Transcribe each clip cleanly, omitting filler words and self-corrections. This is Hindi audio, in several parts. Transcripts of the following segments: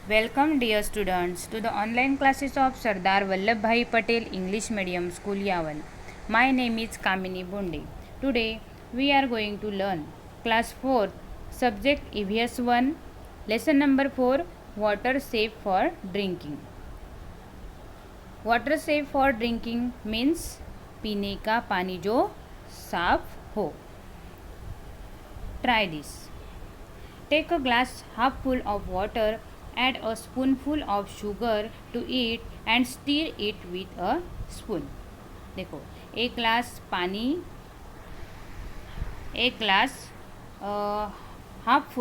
Welcome dear students to the online classes of Sardar Vallabhbhai Patel English Medium School Yaval. My name is Kamini Bonde. Today we are going to learn class 4 subject EVS 1 lesson number 4 water safe for drinking. Water safe for drinking means पीने का पानी जो साफ हो. Try this. Take a glass half full of water, add a spoonful of sugar to it and stir it with a spoon. देखो एक glass half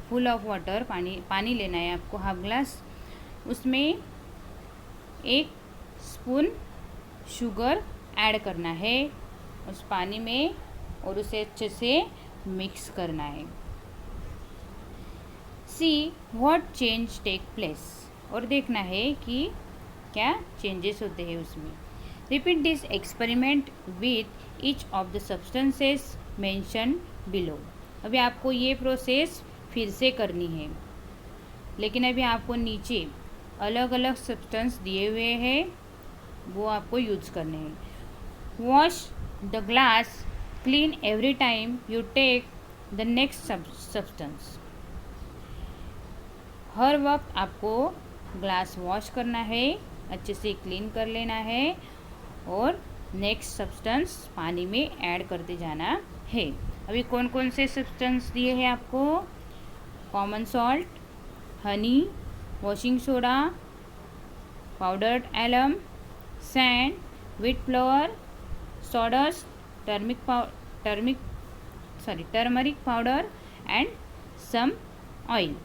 full of water पानी लेना है आपको, हाफ ग्लास. उसमें एक स्पून शुगर ऐड करना है उस पानी में और उसे अच्छे से मिक्स करना है. See what change take place, और देखना है कि क्या चेंजेस होते हैं उसमें. Repeat this experiment with each of the substances mention below. अभी आपको ये प्रोसेस फिर से करनी है, लेकिन अभी आपको नीचे अलग अलग सब्सटेंस दिए हुए हैं, वो आपको यूज़ करने हैं. Wash the glass clean every time you take the next substance. हर वक्त आपको ग्लास वॉश करना है, अच्छे से क्लीन कर लेना है और नेक्स्ट सब्सटेंस पानी में ऐड करते जाना है. अभी कौन कौन से सब्सटेंस दिए हैं आपको? Common salt, honey, washing soda, powdered alum, sand, wheat flour, sawdust, turmeric powder and some oil.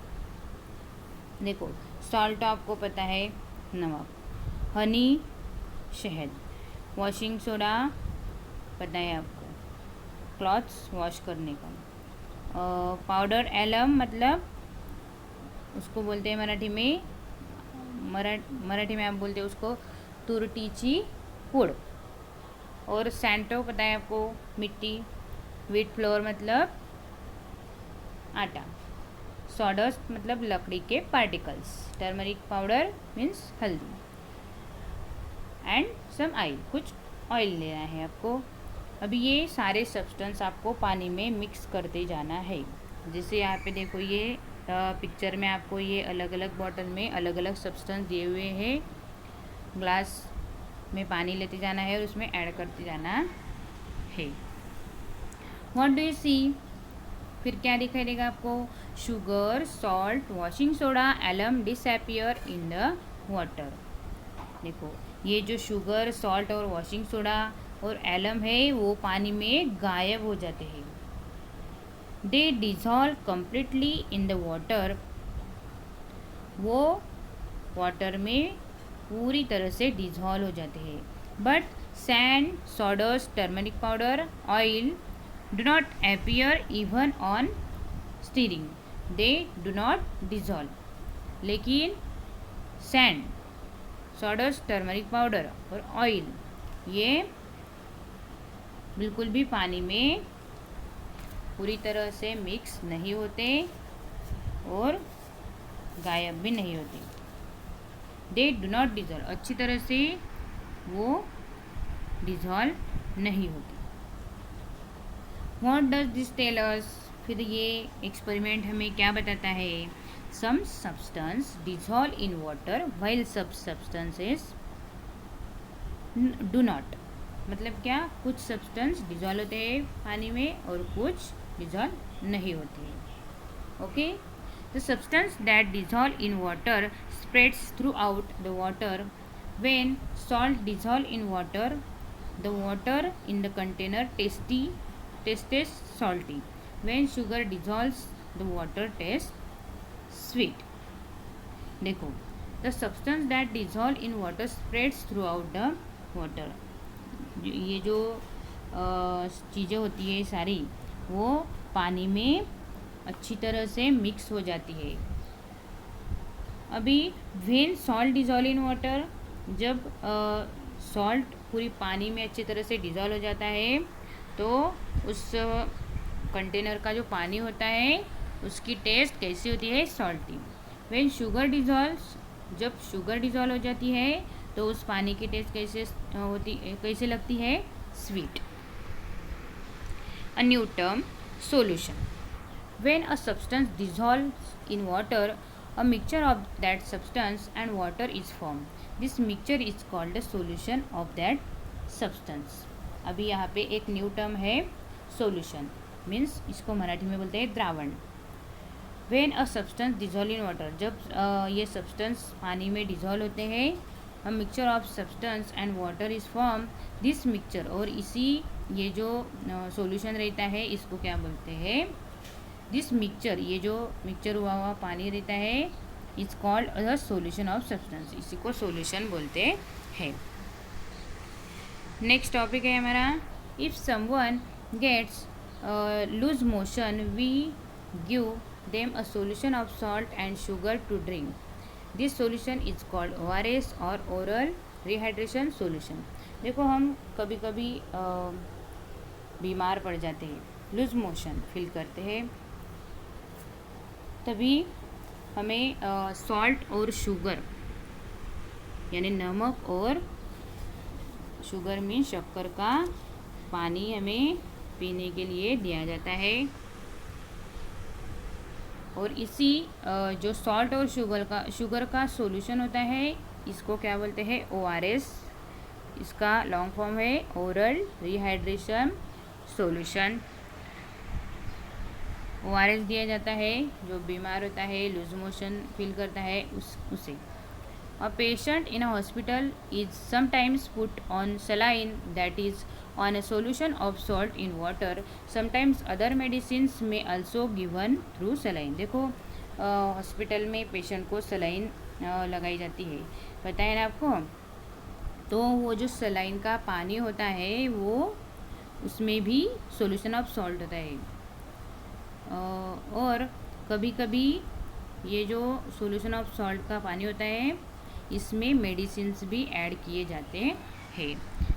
देखो सॉल्ट आपको पता है, नमक, हनी शहद, वॉशिंग सोडा पता है आपको, क्लॉथ्स वॉश करने का, पाउडर एलम मतलब उसको बोलते हैं मराठी में आप बोलते हैं उसको तुरटीची पूड़, और सैंटो पता है आपको, मिट्टी, व्हीट फ्लोर मतलब आटा, सॉडस्ट मतलब लकड़ी के पार्टिकल्स, टर्मरिक पाउडर मीन्स हल्दी एंड सम ऑयल, कुछ ऑयल लेना है आपको. अभी ये सारे सब्सटेंस आपको पानी में मिक्स करते जाना है. जैसे यहाँ पे देखो ये पिक्चर में आपको ये अलग अलग बॉटल में अलग अलग सब्सटेंस दिए हुए हैं. ग्लास में पानी लेते जाना है और उसमें ऐड करते जाना है. व्हाट डू यू सी, फिर क्या दिखाई देगा आपको? Sugar, salt, washing soda, alum disappear in the water. देखो ये जो शुगर, सॉल्ट और वॉशिंग सोडा और एलम है वो पानी में गायब हो जाते हैं. They dissolve completely in the water, वो वाटर में पूरी तरह से डिजॉल्व हो जाते हैं. But sand, sawdust, turmeric powder, oil do not appear even on stirring, they do not dissolve. लेकिन सैंड, सॉडस्ट, टर्मरिक पाउडर और ऑयल ये बिल्कुल भी पानी में पूरी तरह से मिक्स नहीं होते और गायब भी नहीं होते. दे डू नॉट डिजॉल्व, अच्छी तरह से वो डिजॉल्व नहीं होती. What does this tell us? फिर ये एक्सपेरिमेंट हमें क्या बताता है? Some substance dissolve in water while some substances do not. मतलब क्या? कुछ सब्सटेंस डिजॉल्व होते हैं पानी में और कुछ डिजॉल्व नहीं होते हैं. Okay, the substance that dissolve in water spreads throughout the water. When salt dissolve in water, the water in the container tastes salty. When sugar dissolves, the water tastes sweet. देखो the substance that dissolve in water spreads throughout the water. ये जो चीज़ें होती है सारी वो पानी में अच्छी तरह से मिक्स हो जाती है. अभी when salt dissolve in water, जब सॉल्ट पूरी पानी में अच्छी तरह से डिजॉल्व हो जाता है तो उस कंटेनर का जो पानी होता है उसकी टेस्ट कैसी होती है? सॉल्टी. व्हेन शुगर डिजॉल्व्स, जब शुगर डिजॉल्व हो जाती है तो उस पानी की टेस्ट कैसे लगती है? Sweet. A new term, solution. When a substance dissolves in water, a mixture of that substance and water is formed. This mixture is called a solution of that substance. अभी यहाँ पे एक न्यू टर्म है solution, मीन्स इसको मराठी में बोलते हैं द्रावण। When a substance dissolve in water, जब ये substance पानी में डिजॉल्व होते हैं, a mixture of substance and water is formed. This mixture, और इसी ये जो solution रहता है इसको क्या बोलते हैं? दिस मिक्सचर, ये जो मिक्सचर हुआ पानी रहता है, it's called a solution of substance, इसी को सॉल्यूशन बोलते हैं। नेक्स्ट टॉपिक है हमारा, if someone gets loose motion we give them a solution of salt and sugar to drink. This solution is called ORS और ओरल रिहाइड्रेशन सॉल्यूशन। देखो हम कभी कभी बीमार पड़ जाते हैं, लूज मोशन फील करते हैं, तभी हमें सॉल्ट और शुगर यानी नमक और शुगर में शक्कर का पानी हमें पीने के लिए दिया जाता है। और इसी जो सॉल्ट और शुगर का सॉल्यूशन होता है इसको क्या बोलते हैं? ORS। इसका लॉन्ग फॉर्म है ओरल रिहाइड्रेशन सॉल्यूशन। ORS दिया जाता है जो बीमार होता है, लूज मोशन फील करता है उसे। A patient in a hospital is sometimes put on saline that is on a solution of salt in water. Sometimes other medicines में आल्सो गिवन थ्रू सलाइन। देखो हॉस्पिटल में पेशेंट को सलाइन लगाई जाती है, पता है ना आपको? तो वो जो सलाइन का पानी होता है वो उसमें भी सॉल्यूशन ऑफ सॉल्ट होता है। और कभी कभी ये जो सॉल्यूशन ऑफ सॉल्ट का पानी होता है इसमें मेडिसिन्स भी ऐड किए जाते हैं।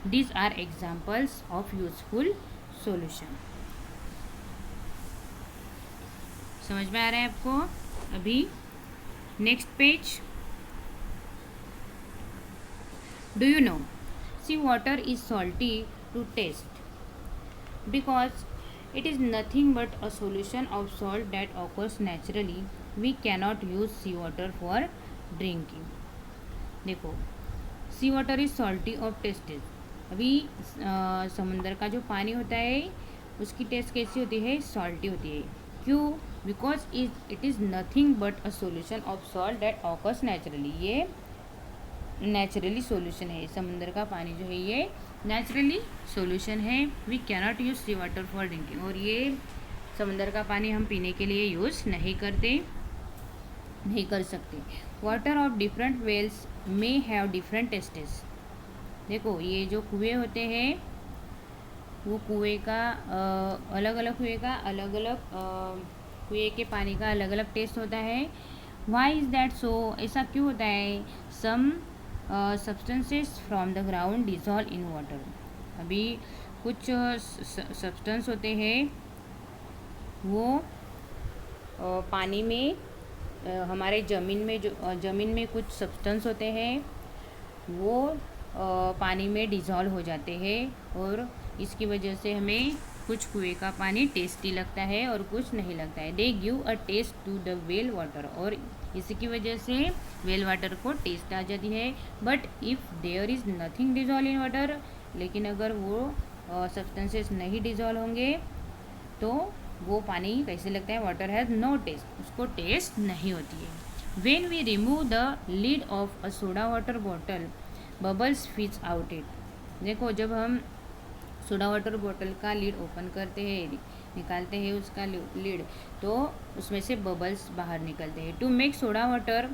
These are examples of useful solution. समझ में आ रहा है आपको? अभी next page. Do you know sea water is salty to taste because it is nothing but a solution of salt that occurs naturally. We cannot use sea water for drinking. देखो sea water is salty of tested. अभी समंदर का जो पानी होता है उसकी टेस्ट कैसी होती है? सॉल्टी होती है। क्यों? Because it is nothing but a solution of salt that occurs naturally. ये नेचुरली सॉल्यूशन है, समंदर का पानी जो है ये नेचुरली सॉल्यूशन है। We cannot use sea water for drinking, और ये समंदर का पानी हम पीने के लिए यूज़ नहीं कर सकते। Water of different wells may have different tastes. देखो ये जो कुएँ होते हैं वो कुएँ का अलग अलग कुएँ के पानी का अलग अलग टेस्ट होता है। Why is that so? ऐसा क्यों होता है? Some substances from the ground dissolve in water. अभी कुछ सब्सटेंस होते हैं वो पानी में हमारे ज़मीन में कुछ सब्सटेंस होते हैं वो पानी में डिज़ॉल्व हो जाते हैं, और इसकी वजह से हमें कुछ कुएँ का पानी टेस्टी लगता है और कुछ नहीं लगता है। They give a taste to the well water, और इसी की वजह से वेल वाटर को टेस्ट आ जाती है। But if there is nothing dissolve in water, लेकिन अगर वो सब्सटेंसेस नहीं डिजॉल्व होंगे तो वो पानी कैसे लगता है? वाटर हैज़ नो टेस्ट, उसको टेस्ट नहीं होती है। When we remove the lid of a soda water bottle bubbles fizz out it. देखो जब हम सोडा वाटर बॉटल का लिड ओपन करते हैं, निकालते हैं उसका लिड, तो उसमें से बबल्स बाहर निकलते हैं। टू मेक सोडा वाटर,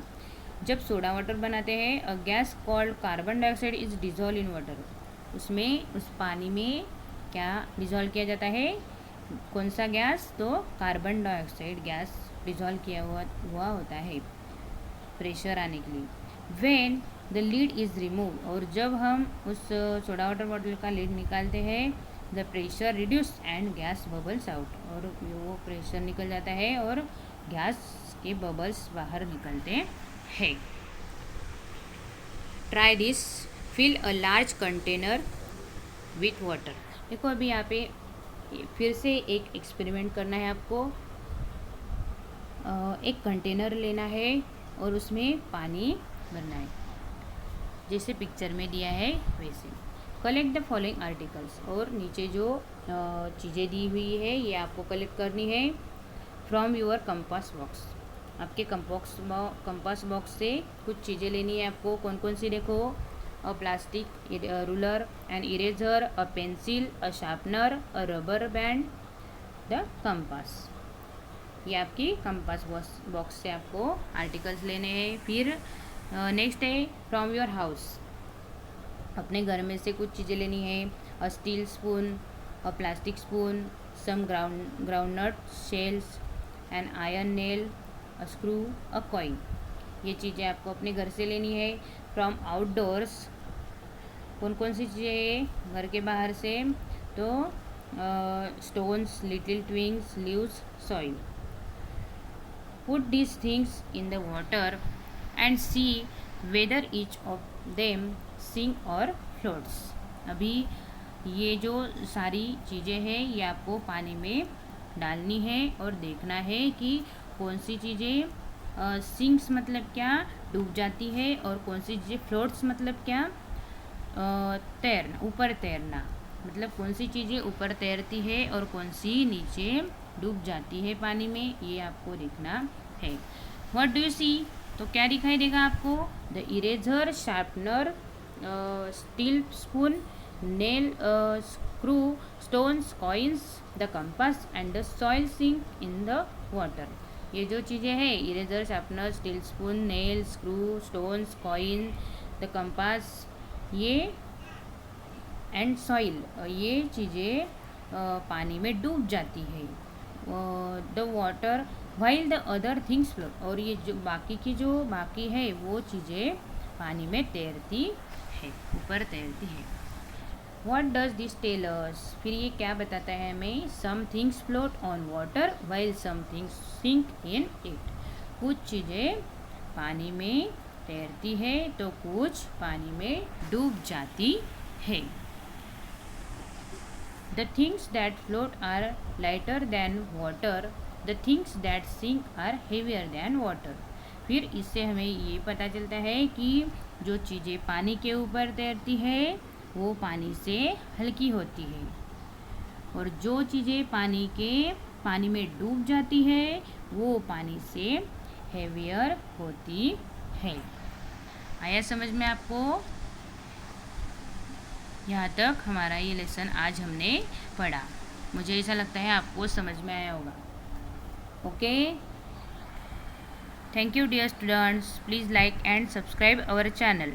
जब सोडा वाटर बनाते हैं, a gas called carbon dioxide is dissolve in water. उसमें उस पानी में क्या डिजॉल्व किया जाता है? कौन सा गैस? तो कार्बन डाइऑक्साइड गैस डिजॉल्व किया हुआ होता है प्रेशर आने के लिए। When the lead is remove, और जब हम उस सोडा वाटर बॉटल का लीड निकालते हैं, the pressure reduce and gas bubbles out, और वो प्रेशर निकल जाता है और गैस इसके बबल्स बाहर निकलते हैं। Try this, fill a large container with water. देखो अभी यहाँ पे फिर से एक एक्सपेरिमेंट करना है आपको। एक कंटेनर लेना है और उसमें पानी भरना है, जैसे पिक्चर में दिया है वैसे। कलेक्ट द फॉलोइंग आर्टिकल्स, और नीचे जो चीज़ें दी हुई है ये आपको कलेक्ट करनी है फ्रॉम योर कंपास बॉक्स। आपके कंपास बॉक्स से कुछ चीज़ें लेनी है आपको। कौन कौन सी देखो, अ plastic ruler, an eraser, a pencil, a sharpener, a rubber band, the compass. ये आपकी कंपास बॉक्स से आपको आर्टिकल्स लेने हैं। फिर नेक्स्ट है फ्रॉम योर हाउस, अपने घर में से कुछ चीज़ें लेनी है। A steel spoon, a plastic spoon, some groundnut shells, an iron nail, a screw, a coin. ये चीज़ें आपको अपने घर से लेनी है। फ्रॉम आउटडोर्स, कौन कौन सी चीज़ें घर के बाहर से, तो stones, little twigs, leaves, soil. Put these things in the water and see whether each of them sink or floats. अभी ये जो सारी चीज़ें हैं ये आपको पानी में डालनी है और देखना है कि कौन सी चीज़ें सिंक्स मतलब क्या, डूब जाती है, और कौन सी चीज़ें फ्लोट्स मतलब क्या, तैरना, ऊपर तैरना, मतलब कौन सी चीज़ें ऊपर तैरती है और कौन सी नीचे डूब जाती है पानी में, ये आपको देखना है। व्हाट डू यू सी, तो क्या दिखाई देगा आपको, the eraser, sharpener, steel spoon, nail, screw, stones, coins, the compass and the soil sink in the water. ये जो चीज़ें हैं, eraser, sharpener, steel spoon, nail, screw, stones, coin, the compass, ये एंड सॉइल, ये चीज़ें पानी में डूब जाती है। The water while the other things float, और ये जो बाकी है वो चीज़ें पानी में तैरती है, ऊपर तैरती है। What does this tell us, फिर ये क्या बताता है हमें, some things float on water while some things sink in it. कुछ चीज़ें पानी में तैरती है तो कुछ पानी में डूब जाती है। The things that float are lighter than water. The things that sink are heavier than water. फिर इससे हमें ये पता चलता है कि जो चीज़ें पानी के ऊपर तैरती है वो पानी से हल्की होती है, और जो चीज़ें पानी में डूब जाती है वो पानी से हेवियर होती है। आया समझ में आपको? यहाँ तक हमारा ये लेसन आज हमने पढ़ा। मुझे ऐसा लगता है आपको समझ में आया होगा। Okay, thank you dear students, please like and subscribe our channel.